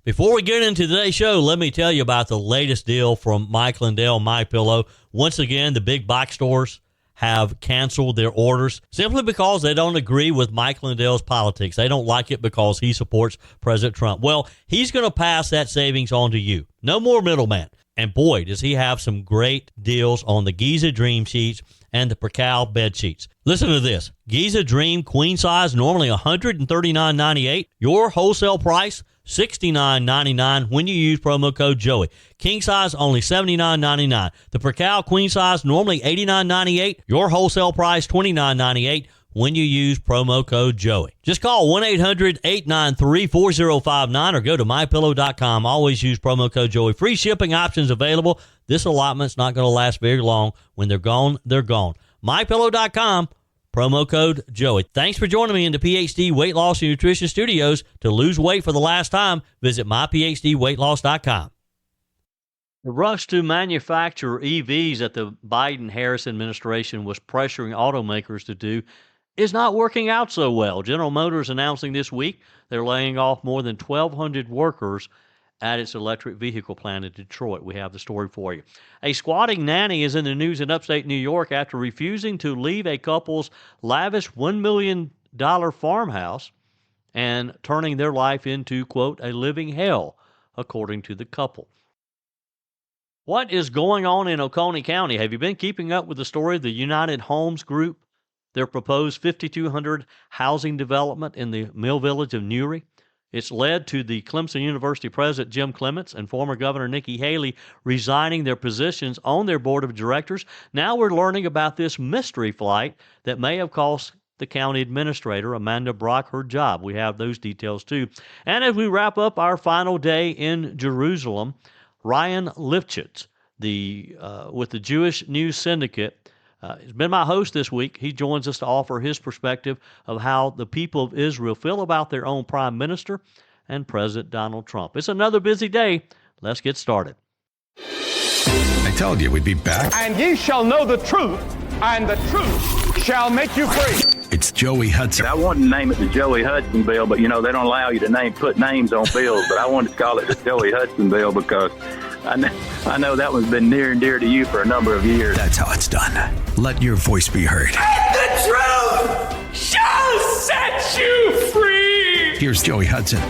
Before we get into today's show, let me tell you about the latest deal from Mike Lindell, MyPillow. Once again, the big box stores have canceled their orders simply because they don't agree with Mike Lindell's politics. They don't like it because he supports President Trump. Well, he's going to pass that savings on to you. No more middleman. And boy, does he have some great deals on the Giza Dream sheets and the Percal bed sheets. Listen to this. Giza Dream queen size, normally $139.98. Your wholesale price, $69.99 when you use promo code Joey. King size, only $79.99. The Percal queen size, normally $89.98. Your wholesale price, $29.98 when you use promo code Joey. Just call 1-800-893-4059 or go to mypillow.com. Always use promo code Joey. Free shipping options available. This allotment's not going to last very long. When they're gone, they're gone. mypillow.com. Promo code Joey. Thanks for joining me in the PhD Weight Loss and Nutrition Studios. To lose weight for the last time, visit myphdweightloss.com. The rush to manufacture EVs that the Biden-Harris administration was pressuring automakers to do is not working out so well. General Motors announcing this week they're laying off more than 1,200 workers at its electric vehicle plant in Detroit. We have the story for you. A squatting nanny is in the news in upstate New York after refusing to leave a couple's lavish $1 million farmhouse and turning their life into, quote, a living hell, according to the couple. What is going on in Oconee County? Have you been keeping up with the story of the United Homes Group, their proposed 5,200 housing development in the Mill Village of Newry? It's led to the Clemson University president, Jim Clements, and former Governor Nikki Haley resigning their positions on their board of directors. Now we're learning about this mystery flight that may have cost the county administrator, Amanda Brock, her job. We have those details too. And as we wrap up our final day in Jerusalem, Ryan Lifchitz, with the Jewish News Syndicate, has been my host this week. He joins us to offer his perspective of how the people of Israel feel about their own prime minister and President Donald Trump. It's another busy day. Let's get started. I told you we'd be back. And ye shall know the truth, and the truth shall make you free. It's Joey Hudson. I wanted to name it the Joey Hudson bill, but they don't allow you to put names on bills. But I wanted to call it the Joey Hudson bill because I know that one's been near and dear to you for a number of years. That's how it's done. Let your voice be heard. And the truth shall set you free. Here's Joey Hudson.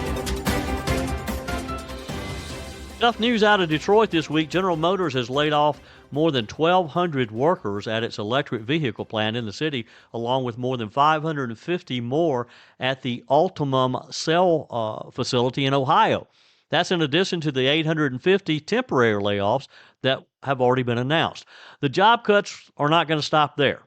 Enough news out of Detroit this week. General Motors has laid off more than 1,200 workers at its electric vehicle plant in the city, along with more than 550 more at the Ultimum Cell facility in Ohio. That's in addition to the 850 temporary layoffs that have already been announced. The job cuts are not going to stop there.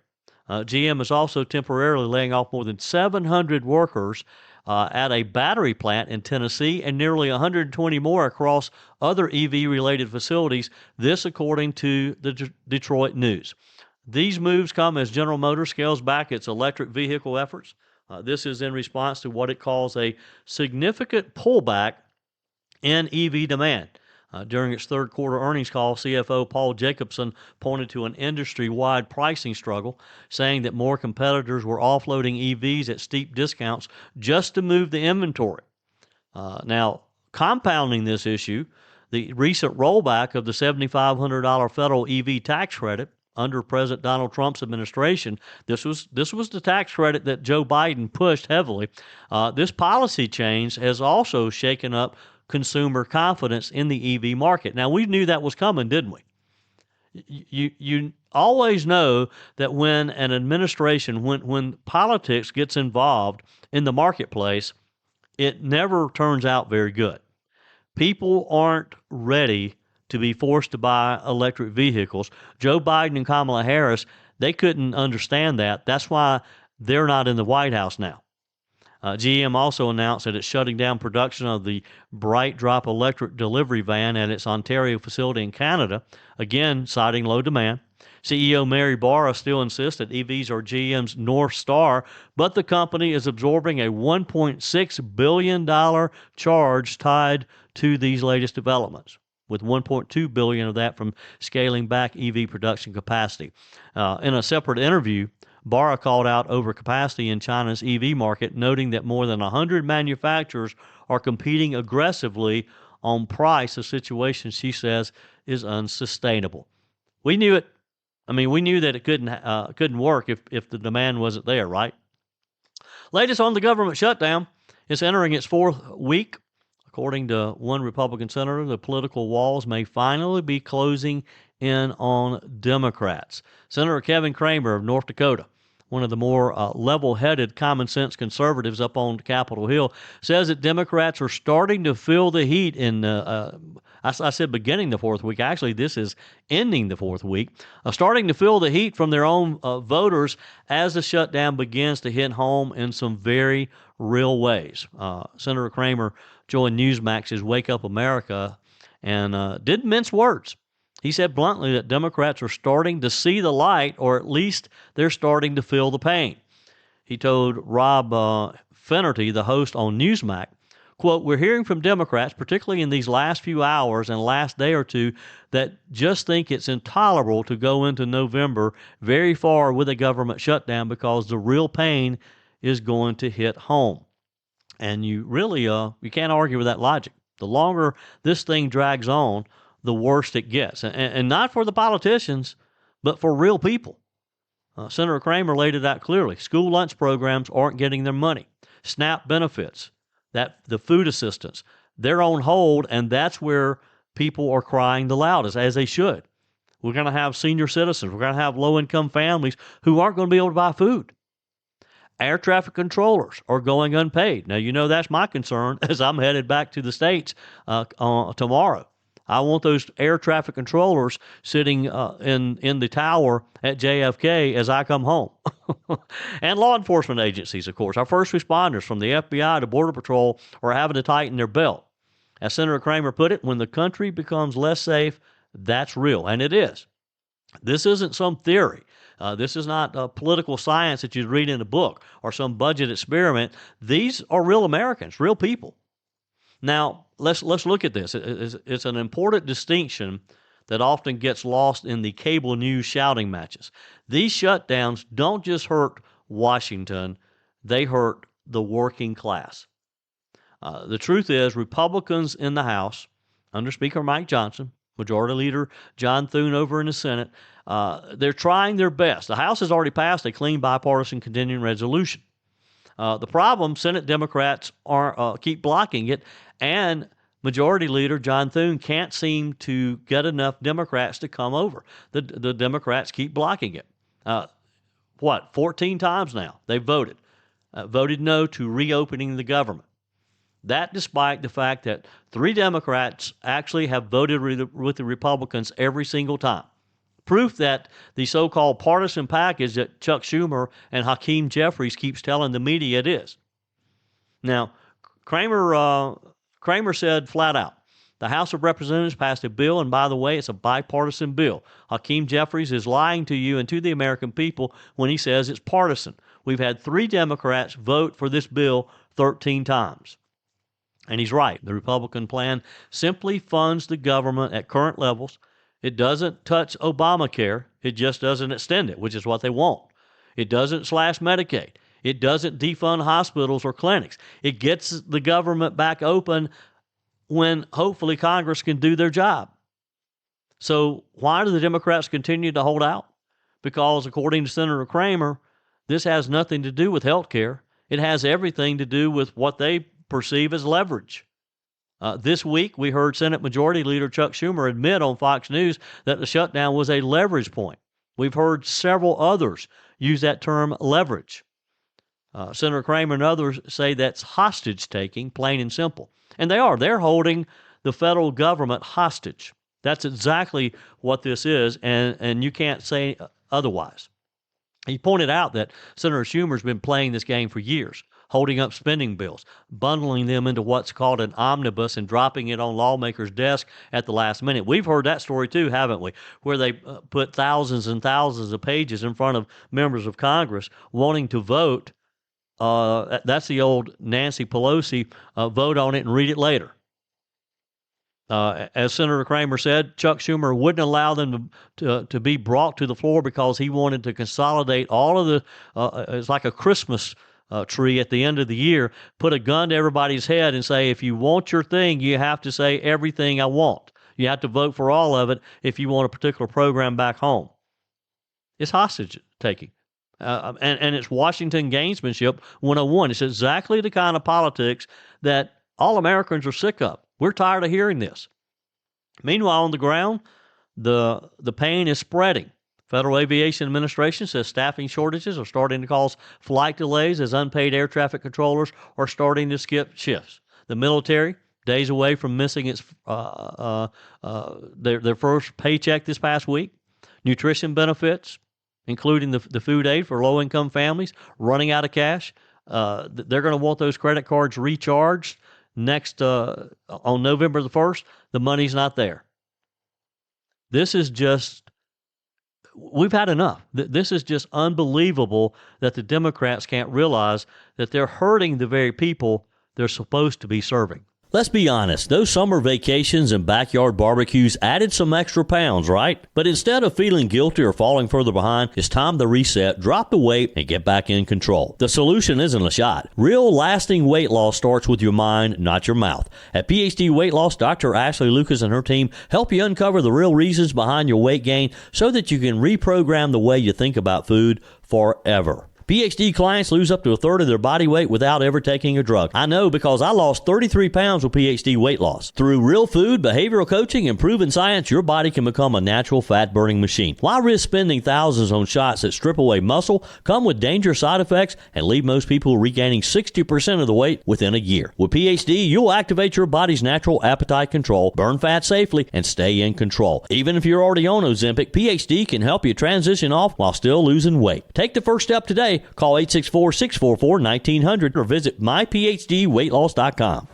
GM is also temporarily laying off more than 700 workers at a battery plant in Tennessee and nearly 120 more across other EV-related facilities, this according to the Detroit News. These moves come as General Motors scales back its electric vehicle efforts. This is in response to what it calls a significant pullback in EV demand. During its third quarter earnings call, CFO Paul Jacobson pointed to an industry-wide pricing struggle, saying that more competitors were offloading EVs at steep discounts just to move the inventory. Now, compounding this issue, the recent rollback of the $7,500 federal EV tax credit under President Donald Trump's administration. This was the tax credit that Joe Biden pushed heavily. This policy change has also shaken up consumer confidence in the EV market. Now, we knew that was coming, didn't we? You always know that when an administration, when politics gets involved in the marketplace, it never turns out very good. People aren't ready to be forced to buy electric vehicles. Joe Biden and Kamala Harris, they couldn't understand that. That's why they're not in the White House now. GM also announced that it's shutting down production of the Bright Drop electric delivery van at its Ontario facility in Canada, again citing low demand. CEO Mary Barra still insists that EVs are GM's North Star, but the company is absorbing a $1.6 billion charge tied to these latest developments, with $1.2 billion of that from scaling back EV production capacity. In a separate interview, Barra called out overcapacity in China's EV market, noting that more than 100 manufacturers are competing aggressively on price, a situation she says is unsustainable. We knew it. I mean, we knew that it couldn't work if the demand wasn't there, right? Latest on the government shutdown. It's entering its fourth week. According to one Republican senator, the political walls may finally be closing in on Democrats. Senator Kevin Cramer of North Dakota, one of the more level-headed, common-sense conservatives up on Capitol Hill, says that Democrats are starting to feel the heat in, I said beginning the fourth week. Actually, this is ending the fourth week. Starting to feel the heat from their own voters as the shutdown begins to hit home in some very real ways. Senator Cramer joined Newsmax's Wake Up America and didn't mince words. He said bluntly that Democrats are starting to see the light, or at least they're starting to feel the pain. He told Rob Finnerty, the host on Newsmax, quote, "We're hearing from Democrats, particularly in these last few hours and last day or two, that just think it's intolerable to go into November very far with a government shutdown because the real pain is going to hit home." And you really, you can't argue with that logic. The longer this thing drags on, the worse it gets. And not for the politicians, but for real people. Senator Cramer laid it out clearly. School lunch programs aren't getting their money. SNAP benefits, the food assistance, they're on hold, and that's where people are crying the loudest, as they should. We're going to have senior citizens. We're going to have low-income families who aren't going to be able to buy food. Air traffic controllers are going unpaid. Now, you know that's my concern as I'm headed back to the States tomorrow. I want those air traffic controllers sitting in the tower at JFK as I come home. And law enforcement agencies, of course. Our first responders from the FBI to Border Patrol are having to tighten their belt. As Senator Cramer put it, when the country becomes less safe, that's real. And it is. This isn't some theory. This is not political science that you read in a book or some budget experiment. These are real Americans, real people. Now, let's look at this. It's an important distinction that often gets lost in the cable news shouting matches. These shutdowns don't just hurt Washington, they hurt the working class. The truth is, Republicans in the House, under Speaker Mike Johnson, Majority Leader John Thune over in the Senate, they're trying their best. The House has already passed a clean bipartisan continuing resolution. The problem, Senate Democrats keep blocking it, and Majority Leader John Thune can't seem to get enough Democrats to come over. The Democrats keep blocking it. 14 times now they've voted no to reopening the government. That despite the fact that 3 Democrats actually have voted with the Republicans every single time. Proof that the so-called partisan package that Chuck Schumer and Hakeem Jeffries keeps telling the media it is. Now, Cramer said flat out, the House of Representatives passed a bill, and by the way, it's a bipartisan bill. Hakeem Jeffries is lying to you and to the American people when he says it's partisan. We've had 3 Democrats vote for this bill 13 times. And he's right. The Republican plan simply funds the government at current levels. It doesn't touch Obamacare. It just doesn't extend it, which is what they want. It doesn't slash Medicaid. It doesn't defund hospitals or clinics. It gets the government back open when hopefully Congress can do their job. So why do the Democrats continue to hold out? Because according to Senator Cramer, this has nothing to do with health care. It has everything to do with what they perceive as leverage. This week, we heard Senate Majority Leader Chuck Schumer admit on Fox News that the shutdown was a leverage point. We've heard several others use that term leverage. Senator Cramer and others say that's hostage taking, plain and simple. And they are. They're holding the federal government hostage. That's exactly what this is, and you can't say otherwise. He pointed out that Senator Schumer's been playing this game for years, holding up spending bills, bundling them into what's called an omnibus and dropping it on lawmakers' desk at the last minute. We've heard that story too, haven't we? Where they put thousands and thousands of pages in front of members of Congress wanting to vote. That's the old Nancy Pelosi vote on it and read it later. As Senator Kramer said, Chuck Schumer wouldn't allow them to be brought to the floor because he wanted to consolidate all of the, it's like a Christmas tree at the end of the year, put a gun to everybody's head and say, if you want your thing, you have to say everything I want. You have to vote for all of it if you want a particular program back home. It's hostage taking. And it's Washington gamesmanship 101. It's exactly the kind of politics that all Americans are sick of. We're tired of hearing this. Meanwhile, on the ground, the pain is spreading. Federal Aviation Administration says staffing shortages are starting to cause flight delays as unpaid air traffic controllers are starting to skip shifts. The military, days away from missing its their first paycheck this past week. Nutrition benefits, including the food aid for low-income families, running out of cash. They're going to want those credit cards recharged next on November the 1st. The money's not there. This is just, we've had enough. This is just unbelievable that the Democrats can't realize that they're hurting the very people they're supposed to be serving. Let's be honest, those summer vacations and backyard barbecues added some extra pounds, right? But instead of feeling guilty or falling further behind, it's time to reset, drop the weight, and get back in control. The solution isn't a shot. Real lasting weight loss starts with your mind, not your mouth. At PhD Weight Loss, Dr. Ashley Lucas and her team help you uncover the real reasons behind your weight gain so that you can reprogram the way you think about food forever. PhD clients lose up to a third of their body weight without ever taking a drug. I know because I lost 33 pounds with PhD weight loss. Through real food, behavioral coaching, and proven science, your body can become a natural fat-burning machine. Why risk spending thousands on shots that strip away muscle, come with dangerous side effects, and leave most people regaining 60% of the weight within a year? With PhD, you'll activate your body's natural appetite control, burn fat safely, and stay in control. Even if you're already on Ozempic, PhD can help you transition off while still losing weight. Take the first step today. Call 864-644-1900 or visit myphdweightloss.com.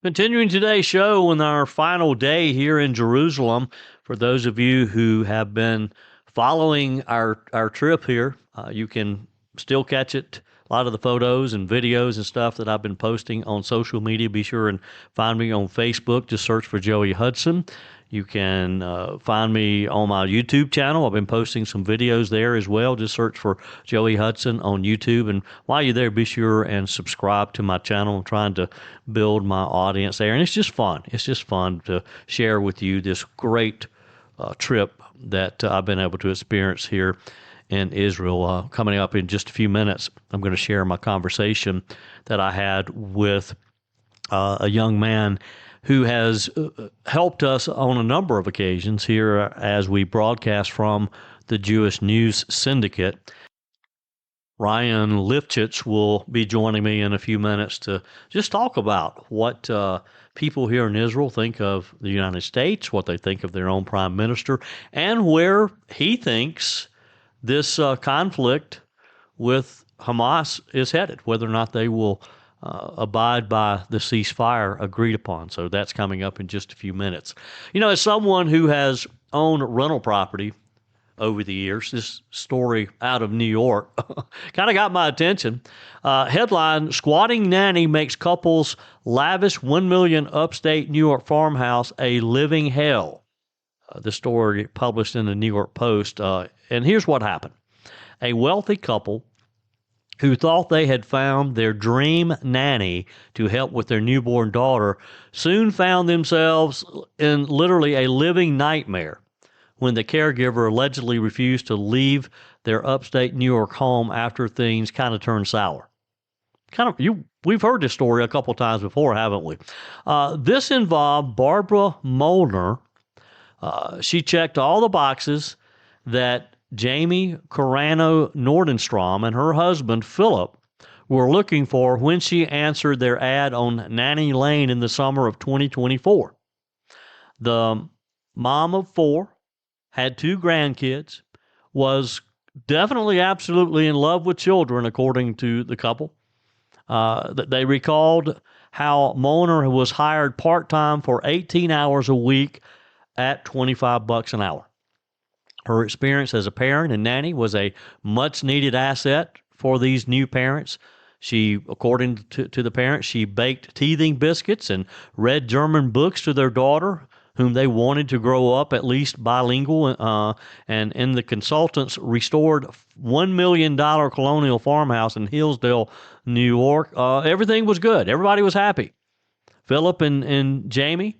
Continuing today's show on our final day here in Jerusalem, for those of you who have been following our trip here, you can still catch it. A lot of the photos and videos and stuff that I've been posting on social media. Be sure and find me on Facebook. Just search for Joey Hudson. You can find me on my YouTube channel. I've been posting some videos there as well. Just search for Joey Hudson on YouTube. And while you're there, be sure and subscribe to my channel. I'm trying to build my audience there. And it's just fun. It's just fun to share with you this great trip that I've been able to experience here in Israel. Coming up in just a few minutes, I'm going to share my conversation that I had with a young man who has helped us on a number of occasions here as we broadcast from the Jewish News Syndicate. Ryan Lifchitz will be joining me in a few minutes to just talk about what people here in Israel think of the United States, what they think of their own prime minister, and where he thinks this conflict with Hamas is headed, whether or not they will abide by the ceasefire agreed upon. So that's coming up in just a few minutes. You know, as someone who has owned rental property over the years, this story out of New York kind of got my attention. Headline, Squatting Nanny Makes Couples Lavish $1 Million Upstate New York Farmhouse a Living Hell. The story published in the New York Post. And here's what happened. A wealthy couple who thought they had found their dream nanny to help with their newborn daughter soon found themselves in literally a living nightmare when the caregiver allegedly refused to leave their upstate New York home after things kind of turned sour. We've heard this story a couple times before, haven't we? This involved Barbara Molnar. She checked all the boxes that Jamie Carano Nordenstrom and her husband, Philip, were looking for when she answered their ad on Nanny Lane in the summer of 2024. The mom of four, had 2 grandkids, was definitely absolutely in love with children, according to the couple. They recalled how Molnar was hired part-time for 18 hours a week at $25 an hour. Her experience as a parent and nanny was a much-needed asset for these new parents. She, according to the parents, she baked teething biscuits and read German books to their daughter, whom they wanted to grow up at least bilingual. And in the consultants restored $1 million colonial farmhouse in Hillsdale, New York, everything was good. Everybody was happy. Philip and Jamie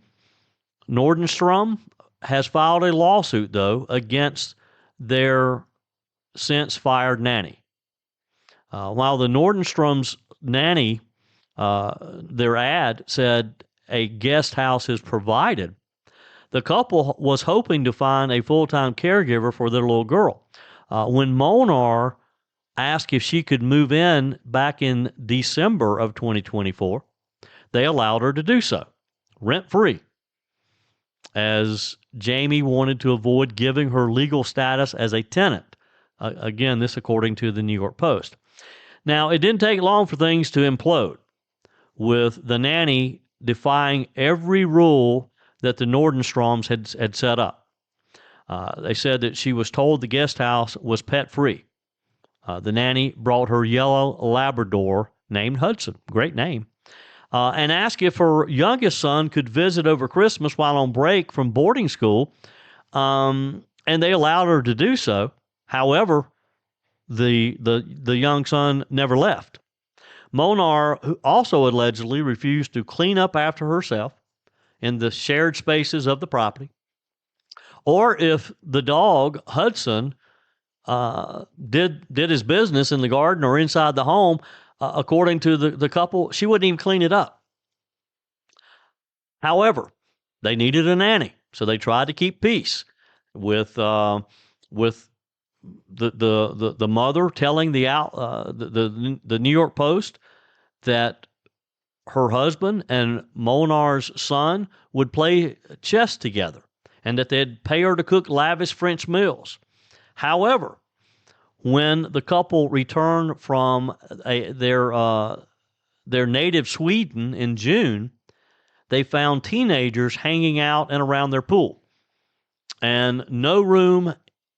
Nordenstrom has filed a lawsuit, though, against their since fired nanny. While the Nordenstrom's nanny, their ad said a guest house is provided, the couple was hoping to find a full-time caregiver for their little girl. When Monar asked if she could move in back in December of 2024, they allowed her to do so, rent-free, as Jamie wanted to avoid giving her legal status as a tenant. Again, this according to the New York Post. Now, it didn't take long for things to implode, with the nanny defying every rule that the Nordenstroms had set up. They said that she was told the guest house was pet-free. The nanny brought her yellow Labrador named Hudson, great name, and asked if her youngest son could visit over Christmas while on break from boarding school, and they allowed her to do so. However, the young son never left. Monar, who also allegedly refused to clean up after herself in the shared spaces of the property, or if the dog, Hudson, did his business in the garden or inside the home, according to the couple, she wouldn't even clean it up. However, they needed a nanny, so they tried to keep peace with the mother telling the New York Post that her husband and Monar's son would play chess together and that they'd pay her to cook lavish French meals. However, when the couple returned from their native Sweden in June, they found teenagers hanging out and around their pool, and no room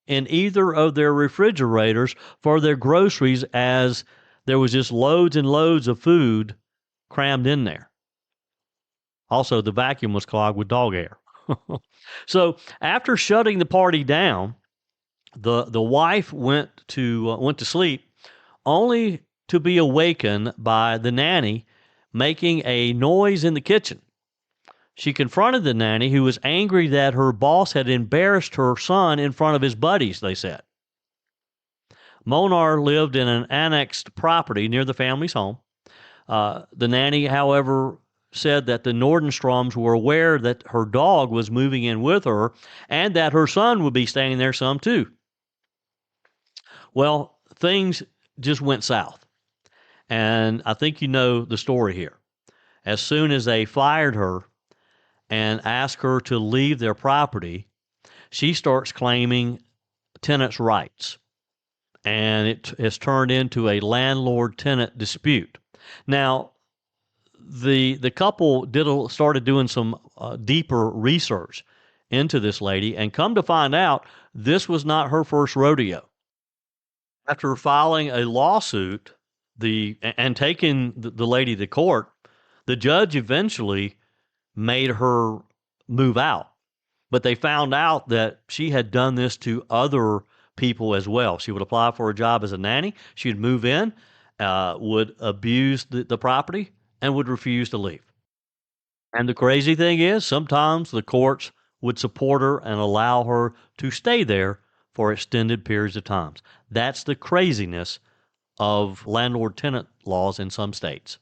in either of their refrigerators for their groceries, as there was just loads and loads of food crammed in there. Also, the vacuum was clogged with dog hair. So after shutting the party down, the wife went to sleep, only to be awakened by the nanny making a noise in the kitchen. She confronted the nanny, who was angry that her boss had embarrassed her son in front of his buddies, they said. Monar lived in an annexed property near the family's home. The nanny, however, said that the Nordenstroms were aware that her dog was moving in with her and that her son would be staying there some too. Well, things just went south. And I think you know the story here. As soon as they fired her and asked her to leave their property, she starts claiming tenants' rights. And it has turned into a landlord-tenant dispute. Now, the couple started doing some deeper research into this lady, and come to find out, this was not her first rodeo. After filing a lawsuit and taking the lady to court, the judge eventually made her move out. But they found out that she had done this to other people as well. She would apply for a job as a nanny. She would move in, would abuse the property, and would refuse to leave. And the crazy thing is, sometimes the courts would support her and allow her to stay there for extended periods of time. That's the craziness of landlord-tenant laws in some states.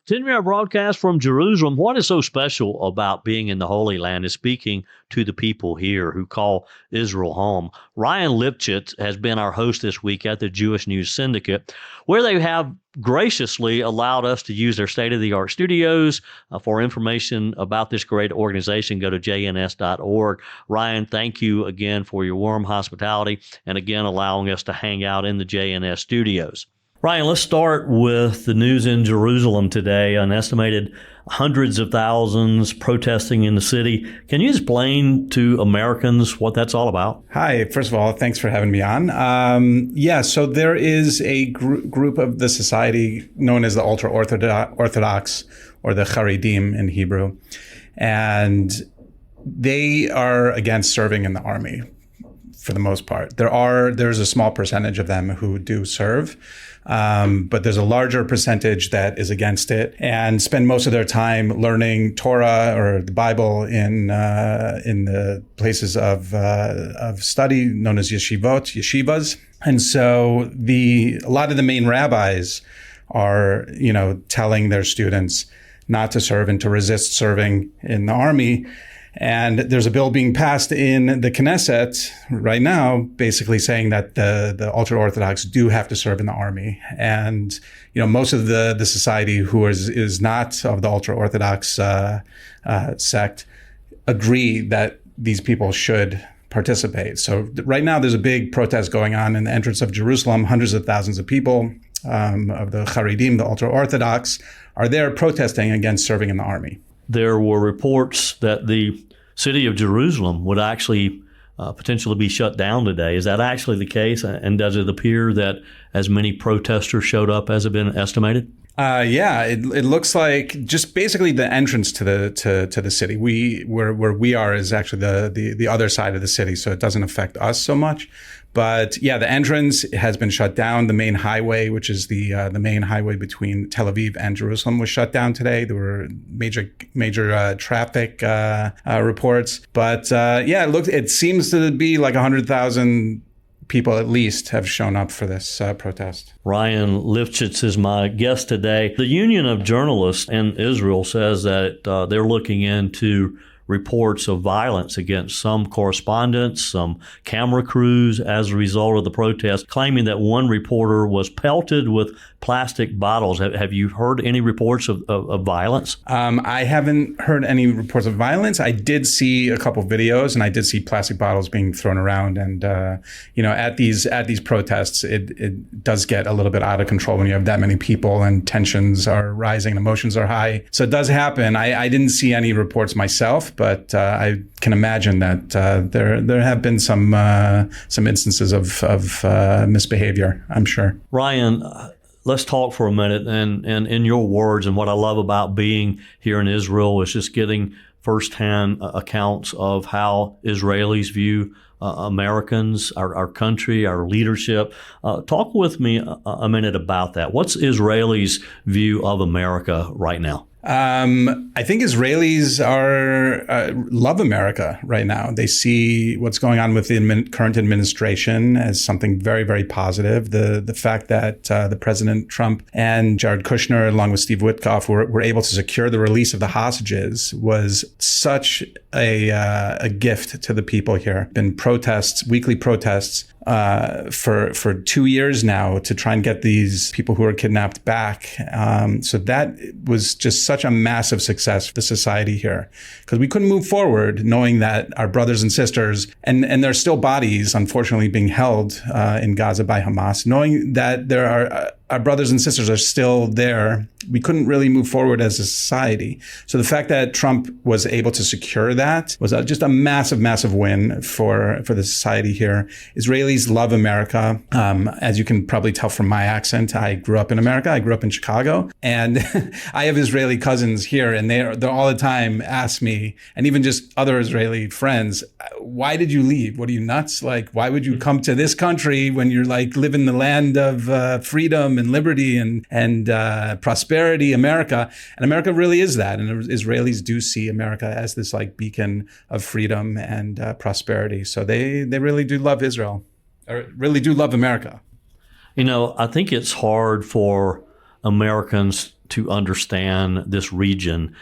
Continuing our broadcast from Jerusalem, what is so special about being in the Holy Land is speaking to the people here who call Israel home. Ryan Lifchitz has been our host this week at the Jewish News Syndicate, where they have graciously allowed us to use their state-of-the-art studios. For information about this great organization, go to jns.org. Ryan, thank you again for your warm hospitality and again allowing us to hang out in the JNS studios. Ryan, let's start with the news in Jerusalem today. An estimated hundreds of thousands protesting in the city. Can you explain to Americans what that's all about? Hi, first of all, thanks for having me on. So there is a group of the society known as the ultra-Orthodox, or the Haredim in Hebrew, and they are against serving in the army for the most part. There's a small percentage of them who do serve, but there's a larger percentage that is against it and spend most of their time learning Torah or the Bible in the places of study known as yeshivas. And so a lot of the main rabbis are, telling their students not to serve and to resist serving in the army. And there's a bill being passed in the Knesset right now, basically saying that the ultra-Orthodox do have to serve in the army. And, most of the society who is not of the ultra-Orthodox sect agree that these people should participate. So right now there's a big protest going on in the entrance of Jerusalem. Hundreds of thousands of people of the Haredim, the ultra-Orthodox, are there protesting against serving in the army. There were reports that the city of Jerusalem would actually potentially be shut down today. Is that actually the case? And does it appear that as many protesters showed up as have been estimated? It looks like just basically the entrance to the city. Where we are is actually the other side of the city, so it doesn't affect us so much. But yeah, the entrance has been shut down. The main highway, which is the main highway between Tel Aviv and Jerusalem, was shut down today. There were major traffic reports. But it seems to be like 100,000 people at least have shown up for this protest. Ryan Lifchitz is my guest today. The Union of Journalists in Israel says that they're looking into reports of violence against some correspondents, some camera crews as a result of the protest, claiming that one reporter was pelted with plastic bottles. Have you heard any reports of violence? I haven't heard any reports of violence. I did see a couple of videos, and I did see plastic bottles being thrown around. And at these protests, it does get a little bit out of control when you have that many people and tensions are rising, and emotions are high. So it does happen. I didn't see any reports myself, but I can imagine that there have been some instances of misbehavior, I'm sure. Ryan, let's talk for a minute. And in your words, and what I love about being here in Israel is just getting firsthand accounts of how Israelis view Americans, our country, our leadership. Talk with me a minute about that. What's Israelis' view of America right now? I think Israelis love America right now. They see what's going on with the current administration as something very, very positive. The fact that the President Trump and Jared Kushner, along with Steve Witkoff, were able to secure the release of the hostages was such a gift to the people here. Been protests, weekly protests, for 2 years now to try and get these people who were kidnapped back. So that was just such a massive success for the society here, because we couldn't move forward knowing that our brothers and sisters, and there's still bodies, unfortunately, being held in Gaza by Hamas, knowing that there are our brothers and sisters are still there. We couldn't really move forward as a society. So the fact that Trump was able to secure that was just a massive, massive win for the society here. Israelis love America. As you can probably tell from my accent, I grew up in America. I grew up in Chicago, and I have Israeli cousins here, and they're all the time ask me, and even just other Israeli friends, why did you leave? What are you, nuts? Like, why would you come to this country when you're like live in the land of freedom and liberty and prosperity, America? And America really is that. And Israelis do see America as this like beacon of freedom and prosperity. So they really do love Israel, or really do love America. You know, I think it's hard for Americans to understand this region.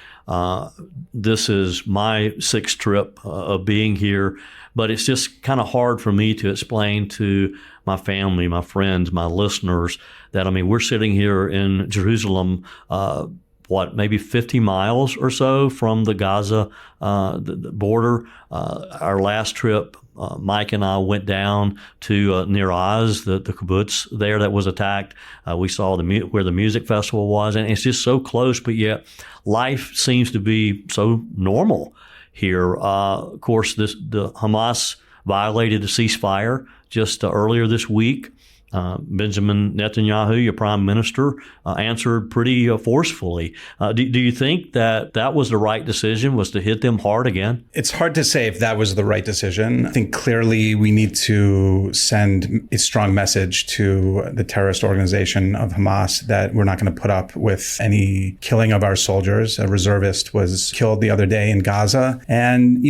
This is my sixth trip of being here, but it's just kind of hard for me to explain to my family, my friends, my listeners that, I mean, we're sitting here in Jerusalem, maybe 50 miles or so from the Gaza the border. Our last trip Mike and I went down to Nir Oz, the kibbutz there that was attacked. We saw where the music festival was, and it's just so close, but yet life seems to be so normal here. Of course, the Hamas violated the ceasefire just earlier this week. Benjamin Netanyahu, your prime minister, answered pretty forcefully. Do you think that was the right decision, was to hit them hard again? It's hard to say if that was the right decision. I think clearly we need to send a strong message to the terrorist organization of Hamas that we're not going to put up with any killing of our soldiers. A reservist was killed the other day in Gaza. And,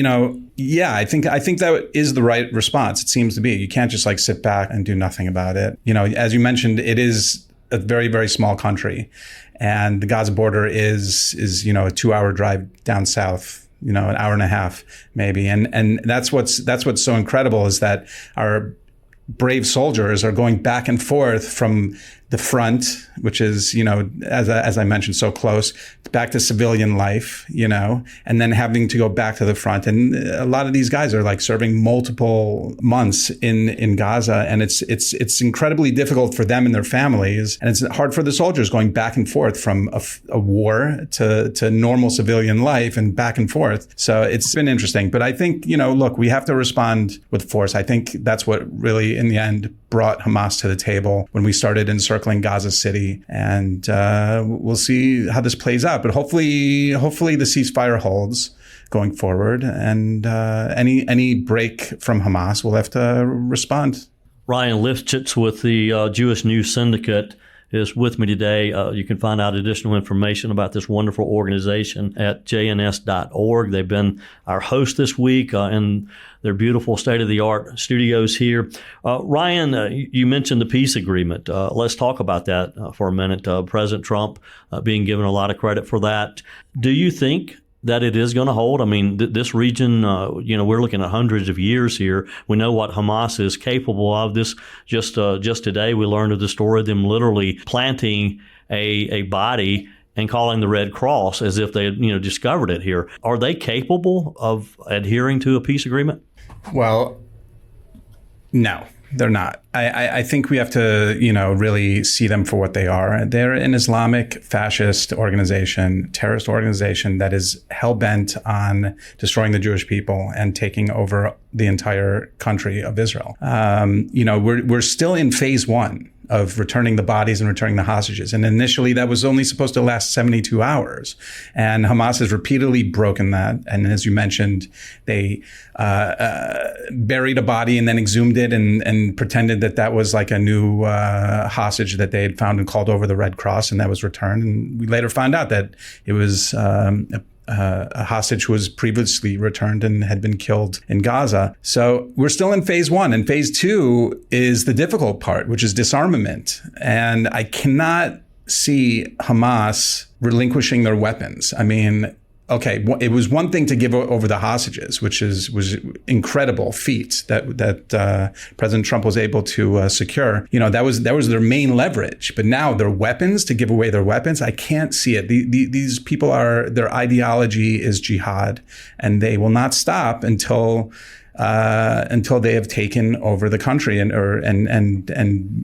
yeah, I think that is the right response. It seems to be. You can't just sit back and do nothing about it. As you mentioned, it is a very, very small country, and the Gaza border is a 2-hour drive down south. An hour and a half maybe, and that's what's so incredible is that our brave soldiers are going back and forth from the front, which is, as I mentioned, so close, back to civilian life, and then having to go back to the front. And a lot of these guys are serving multiple months in Gaza. And it's incredibly difficult for them and their families. And it's hard for the soldiers going back and forth from a war to normal civilian life and back and forth. So it's been interesting. But I think, look, we have to respond with force. I think that's what really, in the end, brought Hamas to the table when we started encircling Gaza City. And we'll see how this plays out. But hopefully the ceasefire holds going forward. And any break from Hamas, we'll have to respond. Ryan Lifchitz with the Jewish News Syndicate is with me today. You can find out additional information about this wonderful organization at jns.org. They've been our host this week in their beautiful state-of-the-art studios here. Ryan, you mentioned the peace agreement. Let's talk about that for a minute. President Trump being given a lot of credit for that. Do you think that it is going to hold? I mean, this region, we're looking at hundreds of years here. We know what Hamas is capable of. This just today, we learned of the story of them literally planting a body and calling the Red Cross as if they had, discovered it here. Are they capable of adhering to a peace agreement? Well, no. They're not. I think we have to, really see them for what they are. They're an Islamic fascist organization, terrorist organization that is hell-bent on destroying the Jewish people and taking over the entire country of Israel. We're still in phase one of returning the bodies and returning the hostages. And initially that was only supposed to last 72 hours. And Hamas has repeatedly broken that. And as you mentioned, they buried a body and then exhumed it and pretended that was like a new hostage that they had found and called over the Red Cross, and that was returned. And we later found out that it was a hostage who was previously returned and had been killed in Gaza. So we're still in phase one. And phase two is the difficult part, which is disarmament. And I cannot see Hamas relinquishing their weapons. I mean, okay, it was one thing to give over the hostages, which was incredible feat that President Trump was able to secure. That was their main leverage. But now their weapons, to give away their weapons, I can't see it. These people their ideology is jihad, and they will not stop until they have taken over the country and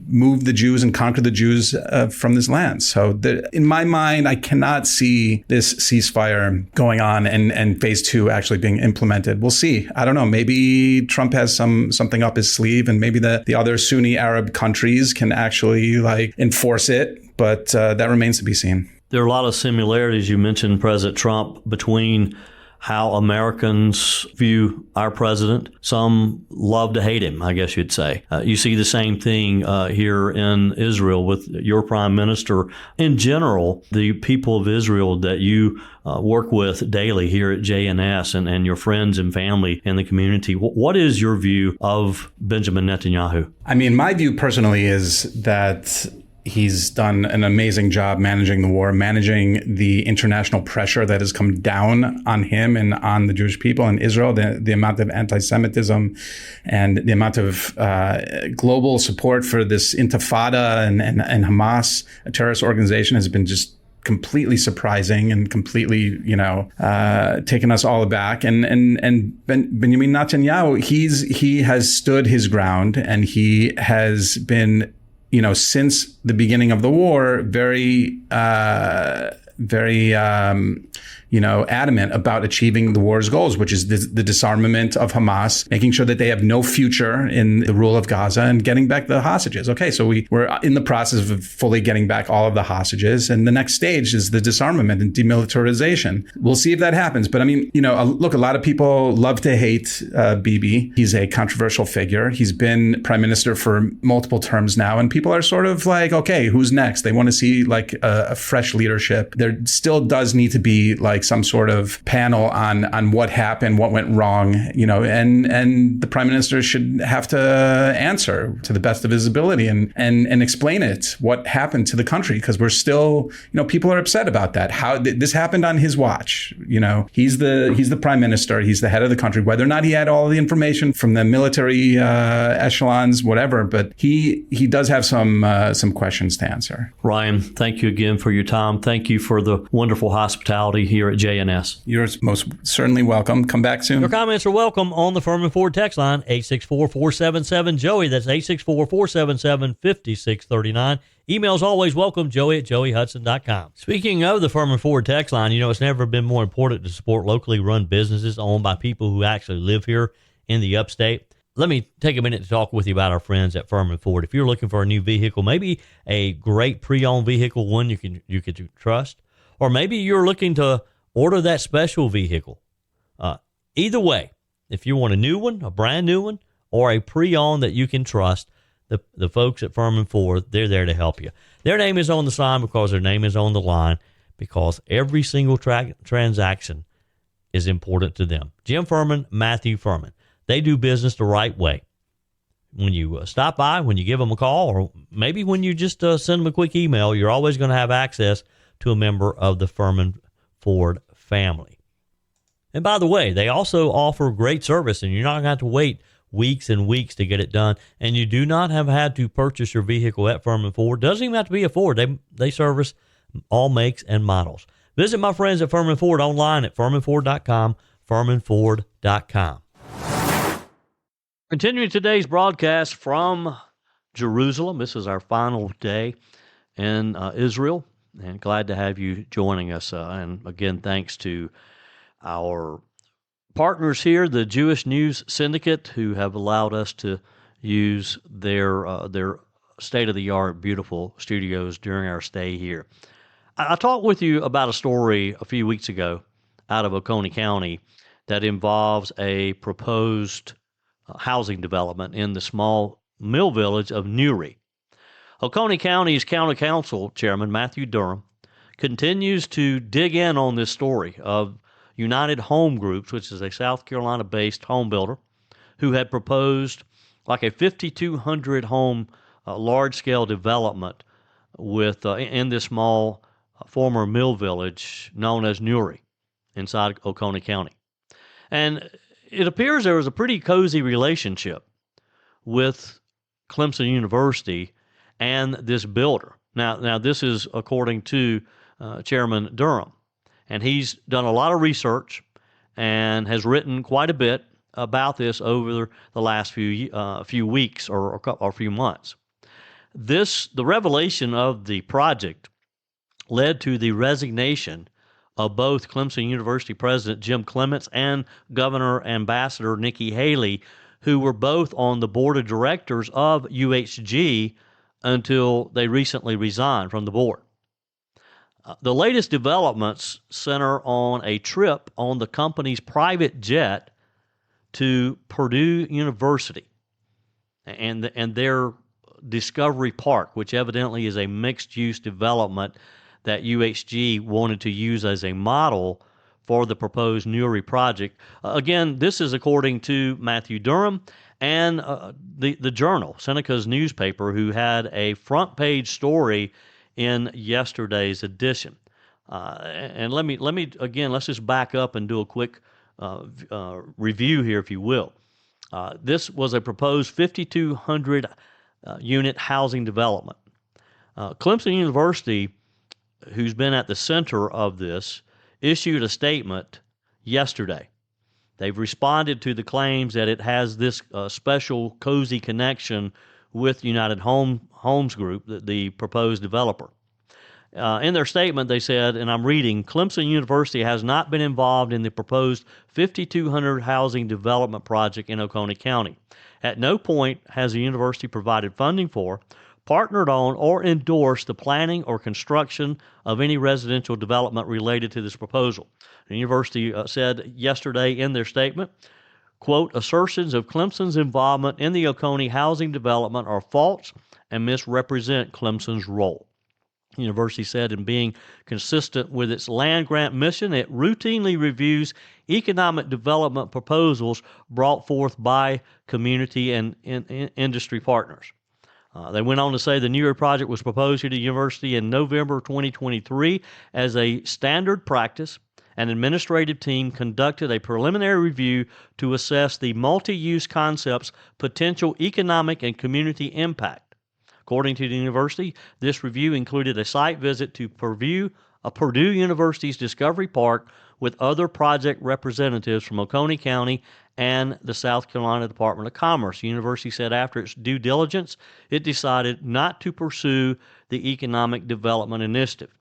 moved the Jews and conquered the Jews from this land. So in my mind, I cannot see this ceasefire going on and phase two actually being implemented. We'll see. I don't know. Maybe Trump has something up his sleeve, and maybe the other Sunni Arab countries can actually enforce it. But that remains to be seen. There are a lot of similarities. You mentioned President Trump between how Americans view our president. Some love to hate him, I guess you'd say. You see the same thing here in Israel with your prime minister. In general, the people of Israel that you work with daily here at JNS and your friends and family in the community, what is your view of Benjamin Netanyahu? I mean, my view personally is that he's done an amazing job managing the war, managing the international pressure that has come down on him and on the Jewish people in Israel, the amount of anti-Semitism and the amount of global support for this intifada and Hamas, a terrorist organization, has been just completely surprising and completely, taken us all aback. And Benjamin Netanyahu, he has stood his ground, and he has been, since the beginning of the war, very adamant about achieving the war's goals, which is the disarmament of Hamas, making sure that they have no future in the rule of Gaza, and getting back the hostages. Okay, so we're in the process of fully getting back all of the hostages, and the next stage is the disarmament and demilitarization. We'll see if that happens. But I mean, look, a lot of people love to hate Bibi. He's a controversial figure. He's been prime minister for multiple terms now, and people are sort of like, okay, who's next? They want to see like a fresh leadership. There still does need to be like some sort of panel on what happened, what went wrong, and the prime minister should have to answer to the best of his ability and explain it, what happened to the country, because we're still, people are upset about that. How this happened on his watch. He's the prime minister, he's the head of the country, whether or not he had all the information from the military echelons, whatever, but he does have some questions to answer. Ryan, thank you again for your time. Thank you for the wonderful hospitality here at JNS. You're most certainly welcome. Come back soon. Your comments are welcome on the Furman Ford text line, 864-477-JOEY. That's 864-477-5639. Emails always welcome, joey@joeyhudson.com. Speaking of the Furman Ford text line, it's never been more important to support locally run businesses owned by people who actually live here in the upstate. Let me take a minute to talk with you about our friends at Furman Ford. If you're looking for a new vehicle, maybe a great pre-owned vehicle, one you could trust, or maybe you're looking to order that special vehicle. Either way, if you want a new one, a brand new one, or a pre-owned that you can trust, the folks at Furman Ford, they're there to help you. Their name is on the sign because their name is on the line, because every single transaction is important to them. Jim Furman, Matthew Furman. They do business the right way. When you stop by, when you give them a call, or maybe when you just send them a quick email, you're always going to have access to a member of the Furman Ford family. And by the way, they also offer great service, and you're not going to have to wait weeks and weeks to get it done. And you do not have had to purchase your vehicle at Furman Ford. Doesn't even have to be a Ford. They service all makes and models. Visit my friends at Furman Ford online at furmanford.com, furmanford.com. Continuing today's broadcast from Jerusalem. This is our final day in Israel, and glad to have you joining us. And again, thanks to our partners here, the Jewish News Syndicate, who have allowed us to use their state-of-the-art, beautiful studios during our stay here. I talked with you about a story a few weeks ago out of Oconee County that involves a proposed housing development in the small mill village of Newry. Oconee County's County Council Chairman Matthew Durham continues to dig in on this story of United Home Groups, which is a South Carolina-based home builder, who had proposed like a 5,200 home large-scale development with in this small former mill village known as Newry inside Oconee County. And it appears there was a pretty cozy relationship with Clemson University and this builder. Now this is according to Chairman Durham, and he's done a lot of research and has written quite a bit about this over the last few weeks or few months. The revelation of the project led to the resignation of both Clemson University President Jim Clements and Governor Ambassador Nikki Haley, who were both on the board of directors of UHG until they recently resigned from the board. The latest developments center on a trip on the company's private jet to Purdue University and their Discovery Park, which evidently is a mixed-use development that UHG wanted to use as a model for the proposed Newry project. Again, this is according to Matthew Durham and the Journal, Seneca's newspaper, who had a front-page story in yesterday's edition. And let me again, let's just back up and do a quick review here, if you will. This was a proposed 5,200 unit housing development. Clemson University who's been at the center of this, issued a statement yesterday. They've responded to the claims that it has this special cozy connection with United Homes Group, the proposed developer. In their statement, they said, and I'm reading, Clemson University has not been involved in the proposed 5,200 housing development project in Oconee County. At no point has the university provided funding for, partnered on, or endorsed the planning or construction of any residential development related to this proposal. The university said yesterday in their statement, quote, assertions of Clemson's involvement in the Oconee housing development are false and misrepresent Clemson's role. The university said in being consistent with its land grant mission, it routinely reviews economic development proposals brought forth by community and industry partners. They went on to say the Newry project was proposed at the university in November 2023 as a standard practice. An administrative team conducted a preliminary review to assess the multi-use concept's potential economic and community impact. According to the university, this review included a site visit to Purdue University's Discovery Park with other project representatives from Oconee County and the South Carolina Department of Commerce. The university said after its due diligence, it decided not to pursue the economic development initiative.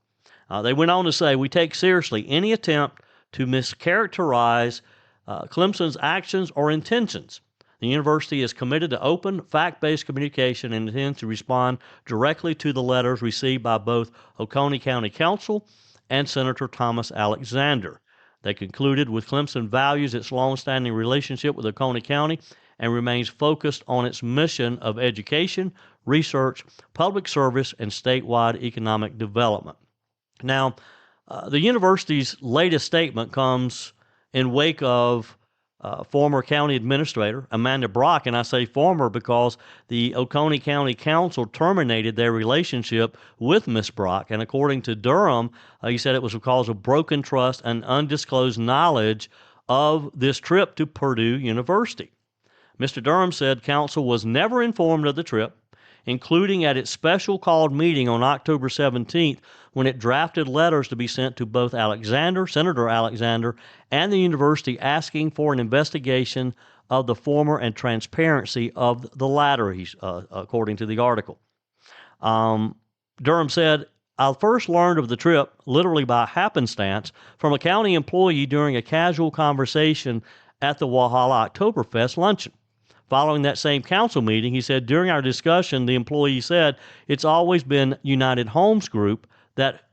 They went on to say, we take seriously any attempt to mischaracterize Clemson's actions or intentions. The university is committed to open, fact-based communication and intends to respond directly to the letters received by both Oconee County Council and Senator Thomas Alexander. They concluded with Clemson values its longstanding relationship with Oconee County and remains focused on its mission of education, research, public service, and statewide economic development. Now, the university's latest statement comes in wake of former county administrator Amanda Brock, and I say former because the Oconee County Council terminated their relationship with Ms. Brock, and according to Durham, he said it was because of broken trust and undisclosed knowledge of this trip to Purdue University. Mr. Durham said council was never informed of the trip, including at its special called meeting on October 17th when it drafted letters to be sent to both Senator Alexander, and the university asking for an investigation of the former and transparency of the latter, according to the article. Durham said, I first learned of the trip, literally by happenstance, from a county employee during a casual conversation at the Walhalla Oktoberfest luncheon. Following that same council meeting, he said, during our discussion, the employee said, it's always been United Homes Group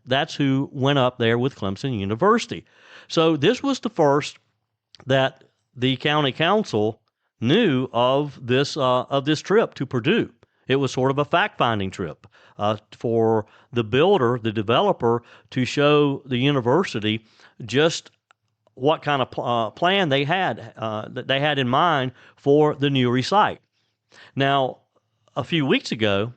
that's who went up there with Clemson University. So this was the first that the county council knew of this trip to Purdue. It was sort of a fact-finding trip for the builder, the developer, to show the university just what kind of plan they had that they had in mind for the Newry site. Now, a few weeks ago,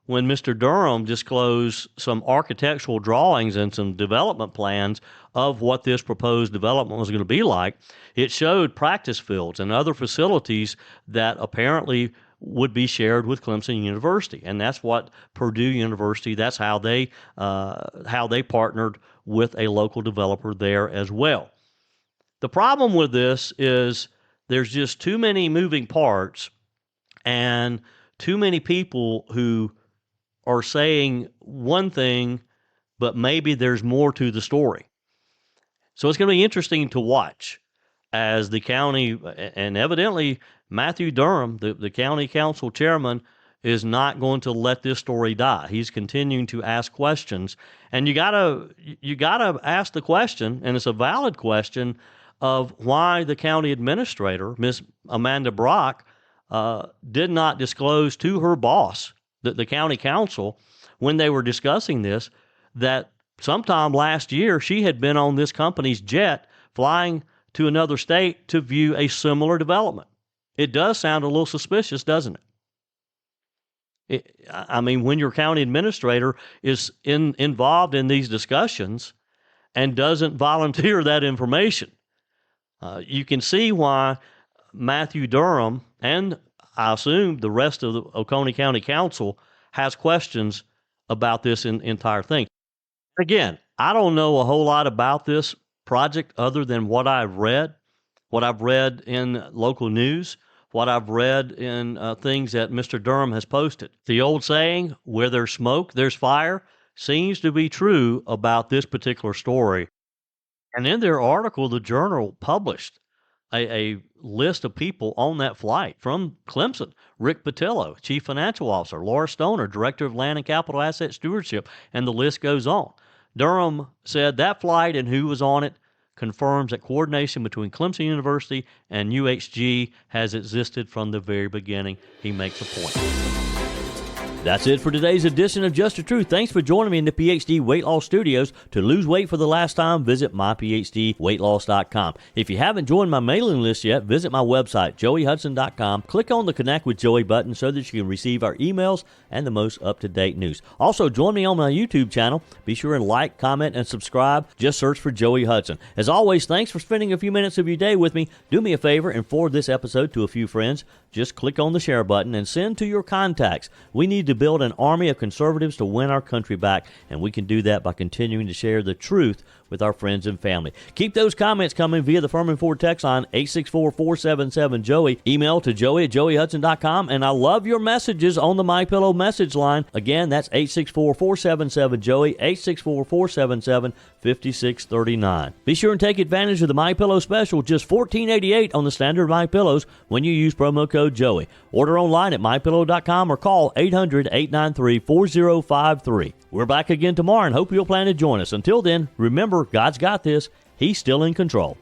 when Mr. Durham disclosed some architectural drawings and some development plans of what this proposed development was going to be like, it showed practice fields and other facilities that apparently would be shared with Clemson University. And that's what Purdue University, that's how they partnered with a local developer there as well. The problem with this is there's just too many moving parts and too many people who are saying one thing, but maybe there's more to the story. So it's going to be interesting to watch as the county, and evidently Matthew Durham, the county council chairman, is not going to let this story die. He's continuing to ask questions, and you gotta ask the question, and it's a valid question, of why the county administrator, Miss Amanda Brock, did not disclose to her boss, the county council, when they were discussing this, that sometime last year she had been on this company's jet flying to another state to view a similar development. It does sound a little suspicious, doesn't it? I mean, when your county administrator is involved in these discussions and doesn't volunteer that information, you can see why Matthew Durham, and I assume the rest of the Oconee County Council, has questions about this entire thing. Again, I don't know a whole lot about this project other than what I've read in local news, what I've read in things that Mr. Durham has posted. The old saying, where there's smoke, there's fire, seems to be true about this particular story. And in their article, the Journal published a list of people on that flight from Clemson: Rick Patillo, Chief Financial Officer; Laura Stoner, Director of Land and Capital Asset Stewardship, and the list goes on. Durham said that flight and who was on it confirms that coordination between Clemson University and UHG has existed from the very beginning. He makes a point. That's it for today's edition of Just the Truth. Thanks for joining me in the PhD Weight Loss Studios. To lose weight for the last time, visit myphdweightloss.com. If you haven't joined my mailing list yet, visit my website, joeyhudson.com. Click on the Connect with Joey button so that you can receive our emails and the most up-to-date news. Also, join me on my YouTube channel. Be sure and like, comment, and subscribe. Just search for Joey Hudson. As always, thanks for spending a few minutes of your day with me. Do me a favor and forward this episode to a few friends. Just click on the share button and send to your contacts. We need to build an army of conservatives to win our country back, and we can do that by continuing to share the truth with our friends and family. Keep those comments coming via the Furman Ford text line, 864-477-JOEY. Email to joey@joeyhudson.com, and I love your messages on the MyPillow message line. Again, that's 864-477-JOEY, 864-477-5639. Be sure and take advantage of the MyPillow special, just $14.88 on the standard MyPillows when you use promo code Joey. Order online at mypillow.com or call 800-893-4053. We're back again tomorrow and hope you'll plan to join us. Until then, remember, God's got this. He's still in control.